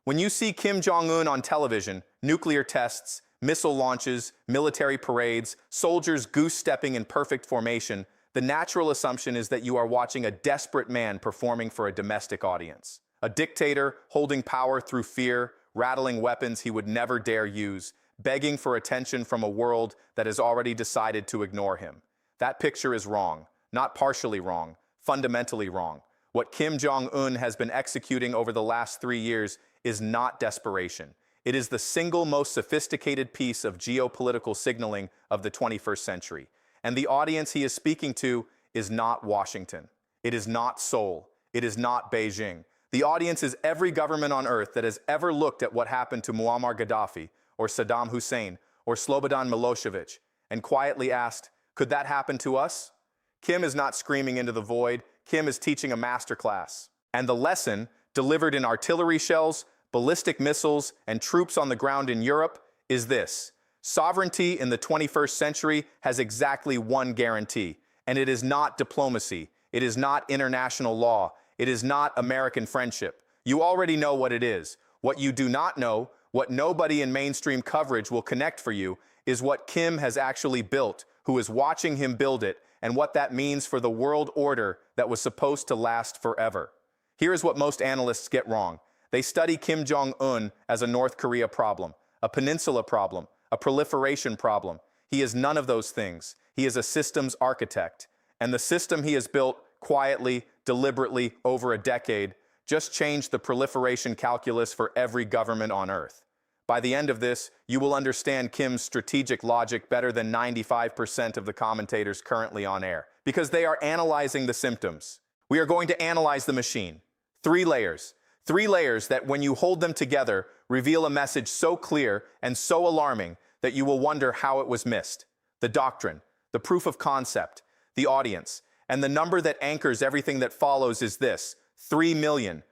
When you see Kim Jong Un on television, nuclear tests, missile launches, military parades, soldiers goose-stepping in perfect formation, the natural assumption is that you are watching a desperate man performing for a domestic audience. A dictator holding power through fear, rattling weapons he would never dare use, begging for attention from a world that has already decided to ignore him. That picture is wrong, not partially wrong, fundamentally wrong. What Kim Jong Un has been executing over the last 3 years is not desperation. It is the single most sophisticated piece of geopolitical signaling of the 21st century. And the audience he is speaking to is not Washington. It is not Seoul. It is not Beijing. The audience is every government on earth that has ever looked at what happened to Muammar Gaddafi, or Saddam Hussein, or Slobodan Milosevic, and quietly asked, could that happen to us? Kim is not screaming into the void. Kim is teaching a masterclass. And the lesson, delivered in artillery shells, ballistic missiles, and troops on the ground in Europe, is this. Sovereignty in the 21st century has exactly one guarantee, and it is not diplomacy. It is not international law. It is not American friendship. You already know what it is. What you do not know, what nobody in mainstream coverage will connect for you, is what Kim has actually built, who is watching him build it, and what that means for the world order that was supposed to last forever. Here is what most analysts get wrong. They study Kim Jong Un as a North Korea problem, a peninsula problem, a proliferation problem. He is none of those things. He is a systems architect. And the system he has built quietly, deliberately, over a decade, just changed the proliferation calculus for every government on Earth. By the end of this, you will understand Kim's strategic logic better than 95% of the commentators currently on air, because they are analyzing the symptoms. We are going to analyze the machine. 3 layers. 3 layers that, when you hold them together, reveal a message so clear and so alarming that you will wonder how it was missed. The doctrine, the proof of concept, the audience, and the number that anchors everything that follows is this: 3 million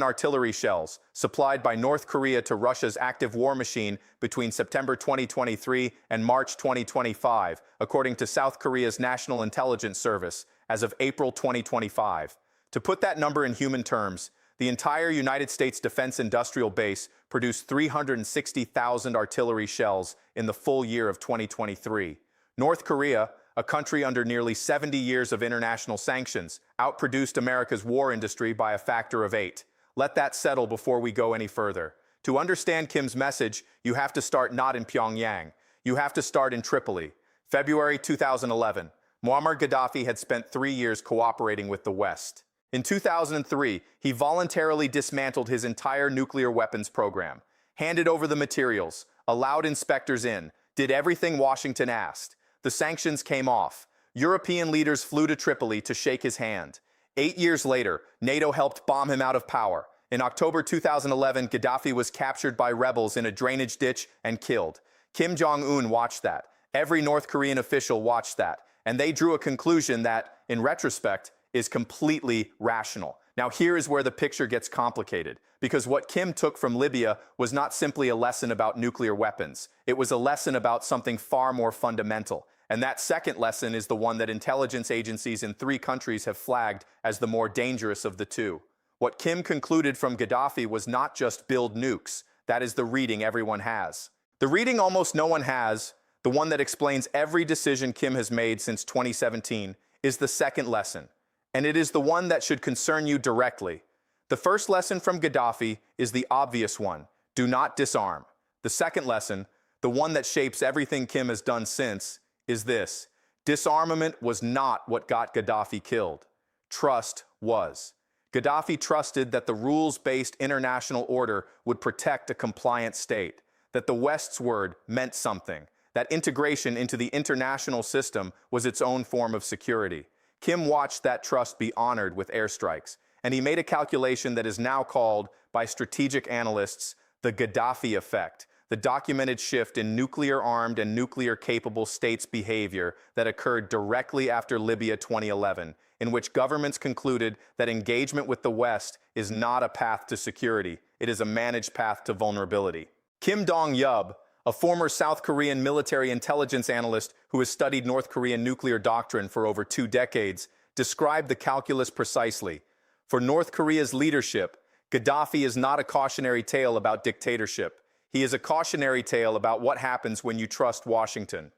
artillery shells supplied by North Korea to Russia's active war machine between September 2023 and March 2025, according to South Korea's National Intelligence Service, as of April 2025. To put that number in human terms, the entire United States defense industrial base produced 360,000 artillery shells in the full year of 2023. North Korea, a country under nearly 70 years of international sanctions, outproduced America's war industry by a factor of 8. Let that settle before we go any further. To understand Kim's message, you have to start not in Pyongyang. You have to start in Tripoli. February 2011, Muammar Gaddafi had spent 3 years cooperating with the West. In 2003, he voluntarily dismantled his entire nuclear weapons program, handed over the materials, allowed inspectors in, did everything Washington asked. The sanctions came off. European leaders flew to Tripoli to shake his hand. 8 years later, NATO helped bomb him out of power. In October 2011, Gaddafi was captured by rebels in a drainage ditch and killed. Kim Jong Un watched that. Every North Korean official watched that. And they drew a conclusion that, in retrospect, is completely rational. Now here is where the picture gets complicated, because what Kim took from Libya was not simply a lesson about nuclear weapons. It was a lesson about something far more fundamental. And that second lesson is the one that intelligence agencies in 3 countries have flagged as the more dangerous of the two. What Kim concluded from Gaddafi was not just build nukes. That is the reading everyone has. The reading almost no one has, the one that explains every decision Kim has made since 2017, is the second lesson. And it is the one that should concern you directly. The first lesson from Gaddafi is the obvious one: do not disarm. The second lesson, the one that shapes everything Kim has done since, is this: disarmament was not what got Gaddafi killed. Trust was. Gaddafi trusted that the rules-based international order would protect a compliant state, that the West's word meant something, that integration into the international system was its own form of security. Kim watched that trust be honored with airstrikes, and he made a calculation that is now called, by strategic analysts, the Gaddafi effect, the documented shift in nuclear-armed and nuclear-capable states' behavior that occurred directly after Libya 2011, in which governments concluded that engagement with the West is not a path to security, it is a managed path to vulnerability. Kim Dong-yub, a former South Korean military intelligence analyst who has studied North Korean nuclear doctrine for over 2 decades, described the calculus precisely. For North Korea's leadership, Gaddafi is not a cautionary tale about dictatorship. He is a cautionary tale about what happens when you trust Washington.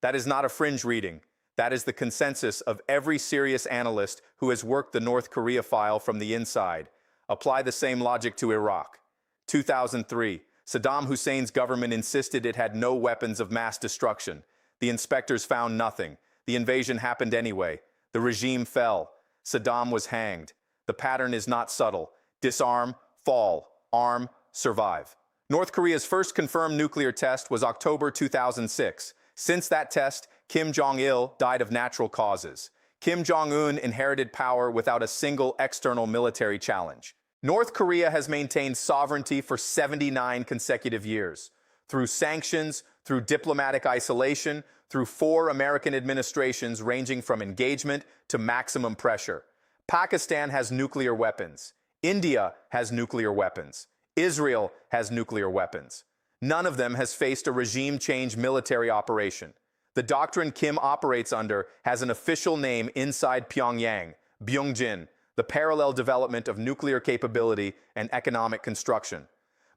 That is not a fringe reading. That is the consensus of every serious analyst who has worked the North Korea file from the inside. Apply the same logic to Iraq. 2003, Saddam Hussein's government insisted it had no weapons of mass destruction. The inspectors found nothing. The invasion happened anyway. The regime fell. Saddam was hanged. The pattern is not subtle. Disarm, fall, arm, survive. North Korea's first confirmed nuclear test was October 2006. Since that test, Kim Jong Un died of natural causes. Kim Jong Un inherited power without a single external military challenge. North Korea has maintained sovereignty for 79 consecutive years. Through sanctions, through diplomatic isolation, through 4 American administrations ranging from engagement to maximum pressure. Pakistan has nuclear weapons. India has nuclear weapons. Israel has nuclear weapons. None of them has faced a regime change military operation. The doctrine Kim operates under has an official name inside Pyongyang, Byungjin, the parallel development of nuclear capability and economic construction.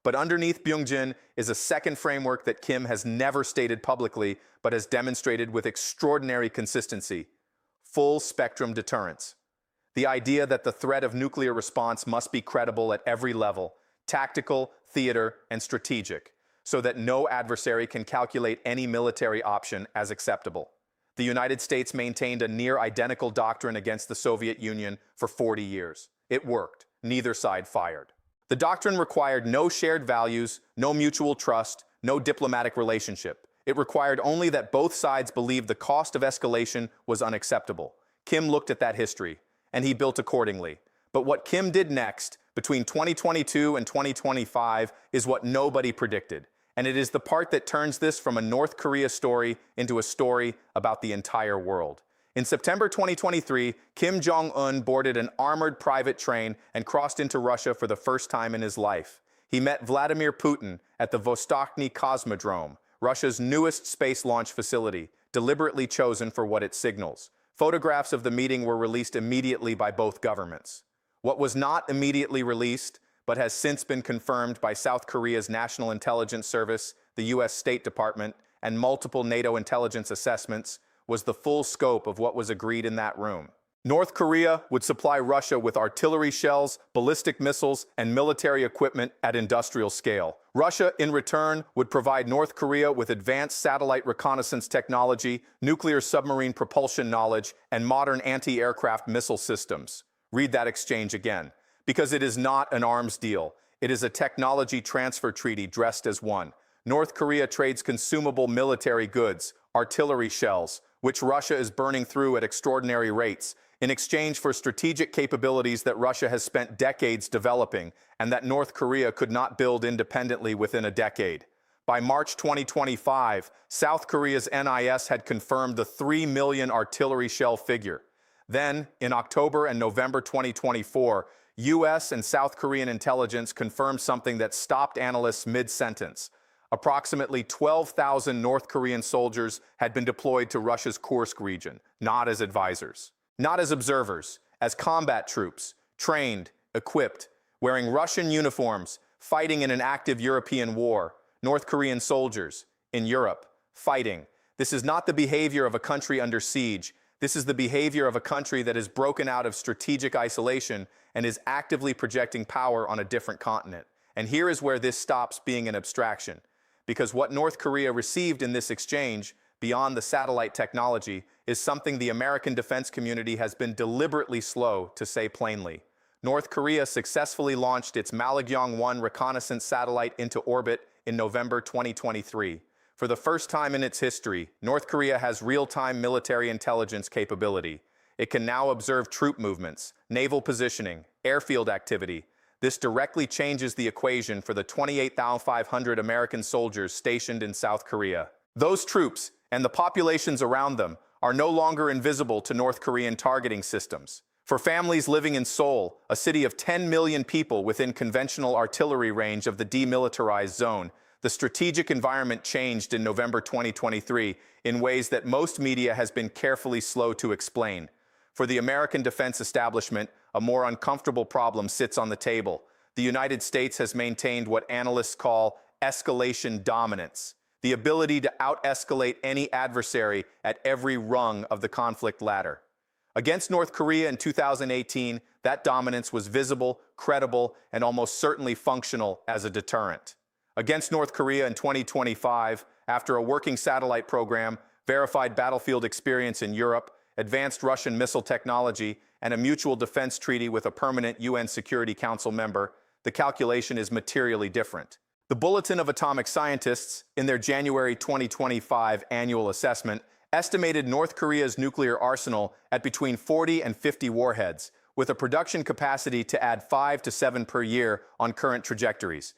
But underneath Byungjin is a second framework that Kim has never stated publicly, but has demonstrated with extraordinary consistency: full-spectrum deterrence. The idea that the threat of nuclear response must be credible at every level, tactical, theater, and strategic, so that no adversary can calculate any military option as acceptable. The United States maintained a near-identical doctrine against the Soviet Union for 40 years. It worked. Neither side fired. The doctrine required no shared values, no mutual trust, no diplomatic relationship. It required only that both sides believed the cost of escalation was unacceptable. Kim looked at that history, and he built accordingly. But what Kim did next, between 2022 and 2025, is what nobody predicted. And it is the part that turns this from a North Korea story into a story about the entire world. In September 2023, Kim Jong Un boarded an armored private train and crossed into Russia for the first time in his life. He met Vladimir Putin at the Vostochny Cosmodrome, Russia's newest space launch facility, deliberately chosen for what it signals. Photographs of the meeting were released immediately by both governments. What was not immediately released, but has since been confirmed by South Korea's National Intelligence Service, the U.S. State Department, and multiple NATO intelligence assessments, was the full scope of what was agreed in that room. North Korea would supply Russia with artillery shells, ballistic missiles, and military equipment at industrial scale. Russia, in return, would provide North Korea with advanced satellite reconnaissance technology, nuclear submarine propulsion knowledge, and modern anti-aircraft missile systems. Read that exchange again. Because it is not an arms deal. It is a technology transfer treaty dressed as one. North Korea trades consumable military goods, artillery shells, which Russia is burning through at extraordinary rates, in exchange for strategic capabilities that Russia has spent decades developing and that North Korea could not build independently within a decade. By March 2025, South Korea's NIS had confirmed the 3 million artillery shell figure. Then, in October and November 2024, U.S. and South Korean intelligence confirmed something that stopped analysts mid-sentence. Approximately 12,000 North Korean soldiers had been deployed to Russia's Kursk region, not as advisors, not as observers, as combat troops, trained, equipped, wearing Russian uniforms, fighting in an active European war. North Korean soldiers in Europe, fighting. This is not the behavior of a country under siege. This is the behavior of a country that has broken out of strategic isolation and is actively projecting power on a different continent. And here is where this stops being an abstraction. Because what North Korea received in this exchange, beyond the satellite technology, is something the American defense community has been deliberately slow to say plainly. North Korea successfully launched its Malagyong-1 reconnaissance satellite into orbit in November 2023. For the first time in its history, North Korea has real-time military intelligence capability. It can now observe troop movements, naval positioning, airfield activity. This directly changes the equation for the 28,500 American soldiers stationed in South Korea. Those troops, and the populations around them, are no longer invisible to North Korean targeting systems. For families living in Seoul, a city of 10 million people within conventional artillery range of the demilitarized zone, the strategic environment changed in November 2023 in ways that most media has been carefully slow to explain. For the American defense establishment, a more uncomfortable problem sits on the table. the United States has maintained what analysts call escalation dominance, the ability to out-escalate any adversary at every rung of the conflict ladder. Against North Korea in 2018, that dominance was visible, credible, and almost certainly functional as a deterrent. Against North Korea in 2025, after a working satellite program, verified battlefield experience in Europe, advanced Russian missile technology, and a mutual defense treaty with a permanent UN Security Council member, the calculation is materially different. The Bulletin of Atomic Scientists, in their January 2025 annual assessment, estimated North Korea's nuclear arsenal at between 40 and 50 warheads, with a production capacity to add 5 to 7 per year on current trajectories.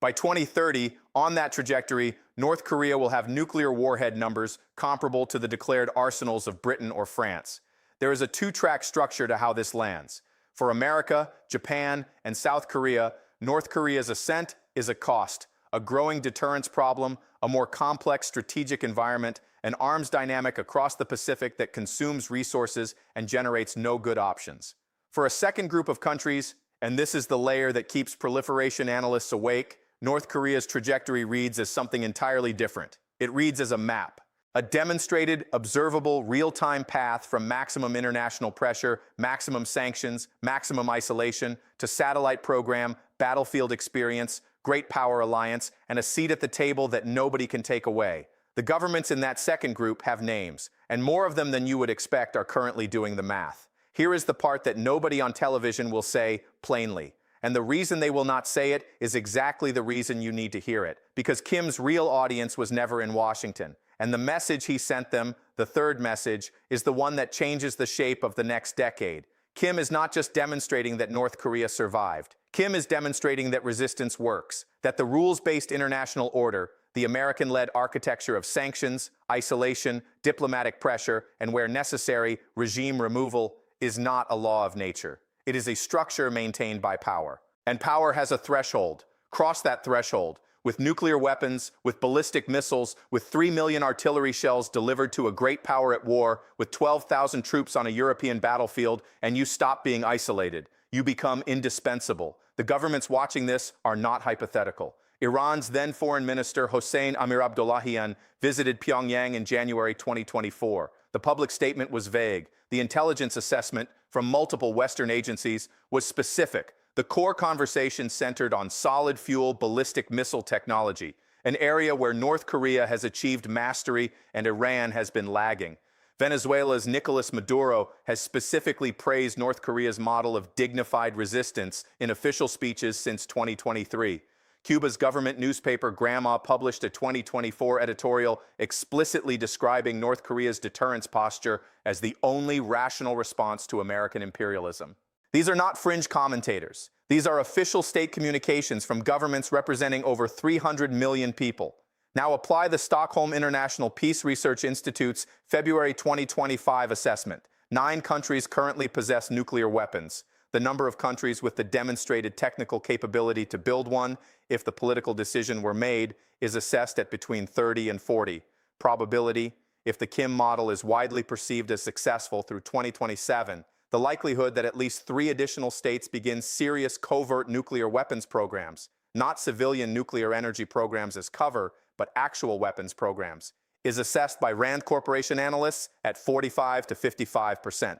By 2030, on that trajectory, North Korea will have nuclear warhead numbers comparable to the declared arsenals of Britain or France. There is a two-track structure to how this lands. For America, Japan, and South Korea, North Korea's ascent is a cost, a growing deterrence problem, a more complex strategic environment, an arms dynamic across the Pacific that consumes resources and generates no good options. For a second group of countries, and this is the layer that keeps proliferation analysts awake, North Korea's trajectory reads as something entirely different. It reads as a map, a demonstrated, observable, real-time path from maximum international pressure, maximum sanctions, maximum isolation, to satellite program, battlefield experience, great power alliance, and a seat at the table that nobody can take away. The governments in that second group have names, and more of them than you would expect are currently doing the math. Here is the part that nobody on television will say plainly. And the reason they will not say it is exactly the reason you need to hear it, because Kim's real audience was never in Washington. And the message he sent them, the third message, is the one that changes the shape of the next decade. Kim is not just demonstrating that North Korea survived. Kim is demonstrating that resistance works, that the rules-based international order, the American-led architecture of sanctions, isolation, diplomatic pressure, and where necessary, regime removal, is not a law of nature. It is a structure maintained by power. And power has a threshold. Cross that threshold. With nuclear weapons, with ballistic missiles, with 3 million artillery shells delivered to a great power at war, with 12,000 troops on a European battlefield, and you stop being isolated. You become indispensable. The governments watching this are not hypothetical. Iran's then Foreign Minister Hossein Amir-Abdollahian visited Pyongyang in January 2024. The public statement was vague. The intelligence assessment from multiple Western agencies was specific. The core conversation centered on solid-fuel ballistic missile technology, an area where North Korea has achieved mastery and Iran has been lagging. Venezuela's Nicolas Maduro has specifically praised North Korea's model of dignified resistance in official speeches since 2023. Cuba's government newspaper Grandma published a 2024 editorial explicitly describing North Korea's deterrence posture as the only rational response to American imperialism. These are not fringe commentators. These are official state communications from governments representing over 300 million people. Now apply the Stockholm International Peace Research Institute's February 2025 assessment. 9 countries currently possess nuclear weapons. The number of countries with the demonstrated technical capability to build one, if the political decision were made, is assessed at between 30 and 40. Probability, if the Kim model is widely perceived as successful through 2027, the likelihood that at least 3 additional states begin serious covert nuclear weapons programs, not civilian nuclear energy programs as cover, but actual weapons programs, is assessed by Rand Corporation analysts at 45 to 55%.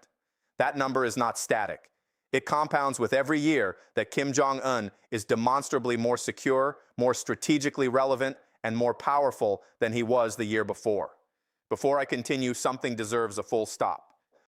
That number is not static. It compounds with every year that Kim Jong Un is demonstrably more secure, more strategically relevant, and more powerful than he was the year before. Before I continue, something deserves a full stop.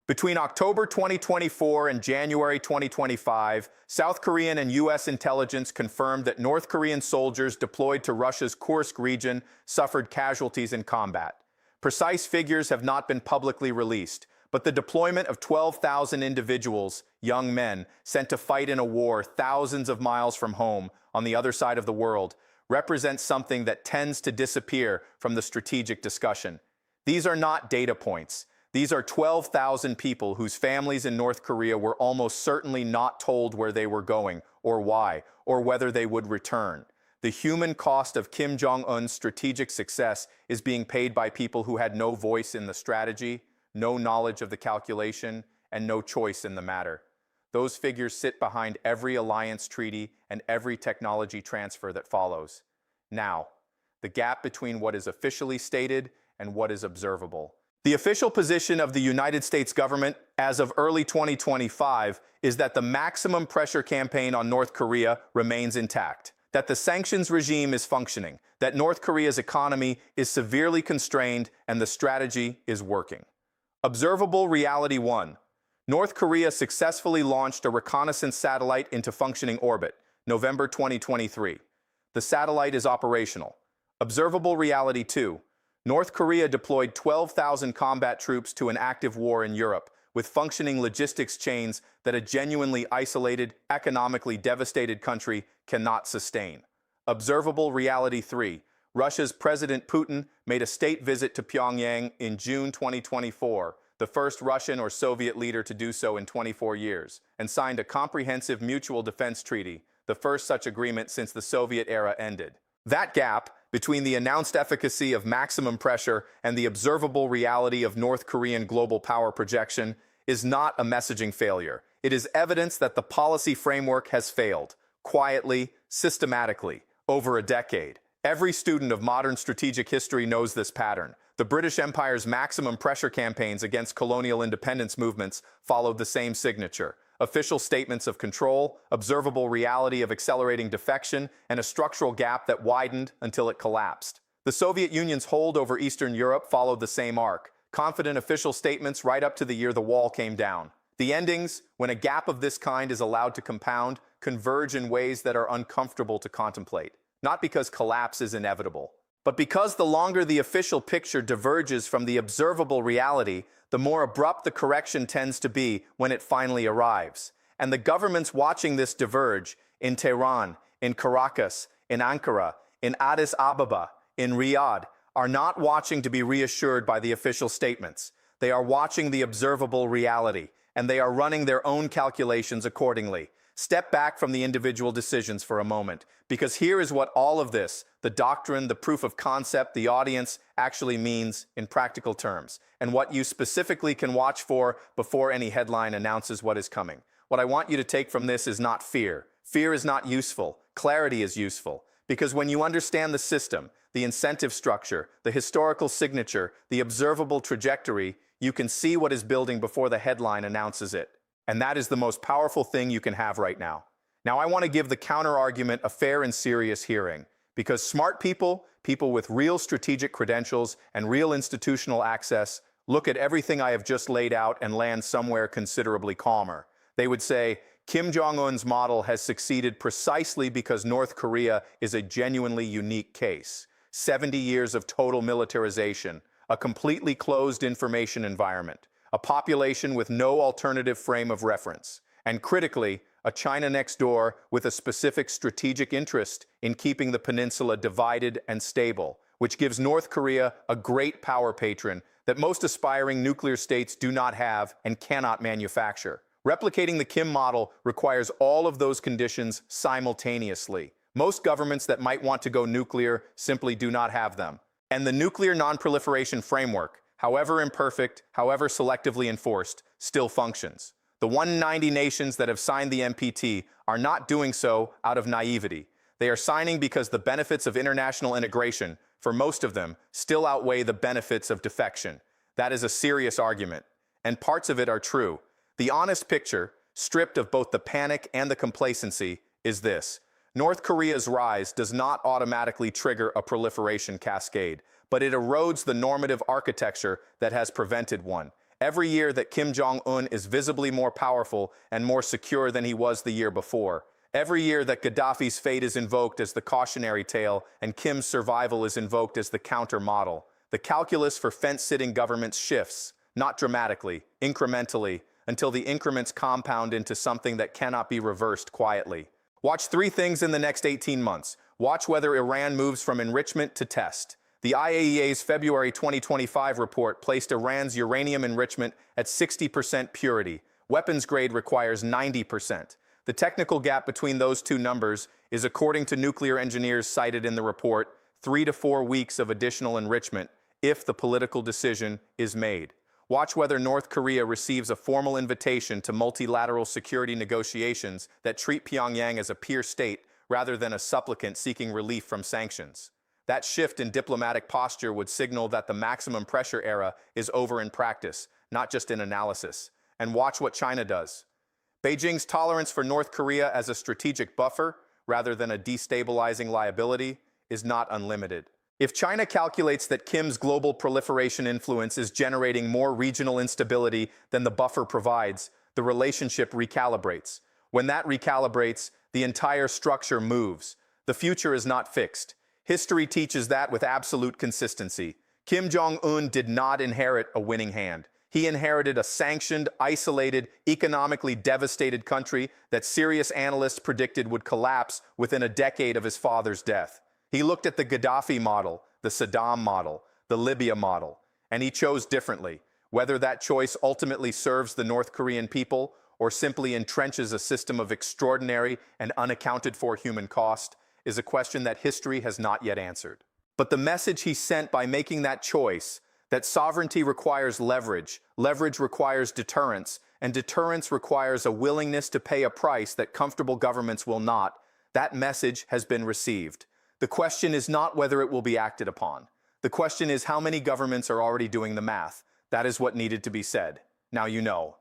Between October 2024 and January 2025, South Korean and U.S. intelligence confirmed that North Korean soldiers deployed to Russia's Kursk region suffered casualties in combat. Precise figures have not been publicly released, but the deployment of 12,000 individuals, young men, sent to fight in a war thousands of miles from home on the other side of the world, represents something that tends to disappear from the strategic discussion. These are not data points. These are 12,000 people whose families in North Korea were almost certainly not told where they were going, or why, or whether they would return. The human cost of Kim Jong Un's strategic success is being paid by people who had no voice in the strategy, no knowledge of the calculation, and no choice in the matter. Those figures sit behind every alliance treaty and every technology transfer that follows. Now, the gap between what is officially stated and what is observable. The official position of the United States government as of early 2025 is that the maximum pressure campaign on North Korea remains intact, that the sanctions regime is functioning, that North Korea's economy is severely constrained, and the strategy is working. Observable reality 1. North Korea successfully launched a reconnaissance satellite into functioning orbit, November 2023. The satellite is operational. Observable reality 2. North Korea deployed 12,000 combat troops to an active war in Europe, with functioning logistics chains that a genuinely isolated, economically devastated country cannot sustain. Observable reality 3. Russia's President Putin made a state visit to Pyongyang in June 2024, the first Russian or Soviet leader to do so in 24 years, and signed a comprehensive mutual defense treaty, the first such agreement since the Soviet era ended. That gap between the announced efficacy of maximum pressure and the observable reality of North Korean global power projection is not a messaging failure. It is evidence that the policy framework has failed, quietly, systematically, over a decade. Every student of modern strategic history knows this pattern. The British Empire's maximum pressure campaigns against colonial independence movements followed the same signature. Official statements of control, observable reality of accelerating defection, and a structural gap that widened until it collapsed. The Soviet Union's hold over Eastern Europe followed the same arc. Confident official statements right up to the year the wall came down. The endings, when a gap of this kind is allowed to compound, converge in ways that are uncomfortable to contemplate. Not because collapse is inevitable, but because the longer the official picture diverges from the observable reality, the more abrupt the correction tends to be when it finally arrives. And the governments watching this diverge in Tehran, in Caracas, in Ankara, in Addis Ababa, in Riyadh, are not watching to be reassured by the official statements. They are watching the observable reality, and they are running their own calculations accordingly. Step back from the individual decisions for a moment, because here is what all of this, the doctrine, the proof of concept, the audience, actually means in practical terms, and what you specifically can watch for before any headline announces what is coming. What I want you to take from this is not fear. Fear is not useful. Clarity is useful, because when you understand the system, the incentive structure, the historical signature, the observable trajectory, you can see what is building before the headline announces it. And that is the most powerful thing you can have right now. Now, I want to give the counter-argument a fair and serious hearing, because smart people, people with real strategic credentials and real institutional access, look at everything I have just laid out and land somewhere considerably calmer. They would say, Kim Jong Un's model has succeeded precisely because North Korea is a genuinely unique case. 70 years of total militarization, a completely closed information environment, a population with no alternative frame of reference, and critically, a China next door with a specific strategic interest in keeping the peninsula divided and stable, which gives North Korea a great power patron that most aspiring nuclear states do not have and cannot manufacture. Replicating the Kim model requires all of those conditions simultaneously. Most governments that might want to go nuclear simply do not have them. And the nuclear non-proliferation framework, however imperfect, however selectively enforced, still functions. The 190 nations that have signed the NPT are not doing so out of naivety. They are signing because the benefits of international integration, for most of them, still outweigh the benefits of defection. That is a serious argument, and parts of it are true. The honest picture, stripped of both the panic and the complacency, is this. North Korea's rise does not automatically trigger a proliferation cascade, but it erodes the normative architecture that has prevented one. Every year that Kim Jong Un is visibly more powerful and more secure than he was the year before, every year that Gaddafi's fate is invoked as the cautionary tale and Kim's survival is invoked as the counter model, the calculus for fence-sitting governments shifts, not dramatically, incrementally, until the increments compound into something that cannot be reversed quietly. Watch three things in the next 18 months. Watch whether Iran moves from enrichment to test. The IAEA's February 2025 report placed Iran's uranium enrichment at 60% purity. Weapons grade requires 90%. The technical gap between those two numbers is, according to nuclear engineers cited in the report, 3 to 4 weeks of additional enrichment if the political decision is made. Watch whether North Korea receives a formal invitation to multilateral security negotiations that treat Pyongyang as a peer state rather than a supplicant seeking relief from sanctions. That shift in diplomatic posture would signal that the maximum pressure era is over in practice, not just in analysis. And watch what China does. Beijing's tolerance for North Korea as a strategic buffer, rather than a destabilizing liability, is not unlimited. If China calculates that Kim's global proliferation influence is generating more regional instability than the buffer provides, the relationship recalibrates. When that recalibrates, the entire structure moves. The future is not fixed. History teaches that with absolute consistency. Kim Jong Un did not inherit a winning hand. He inherited a sanctioned, isolated, economically devastated country that serious analysts predicted would collapse within a decade of his father's death. He looked at the Gaddafi model, the Saddam model, the Libya model, and he chose differently. Whether that choice ultimately serves the North Korean people or simply entrenches a system of extraordinary and unaccounted-for human cost is a question that history has not yet answered. But the message he sent by making that choice, that sovereignty requires leverage, leverage requires deterrence, and deterrence requires a willingness to pay a price that comfortable governments will not, that message has been received. The question is not whether it will be acted upon. The question is how many governments are already doing the math. That is what needed to be said. Now you know.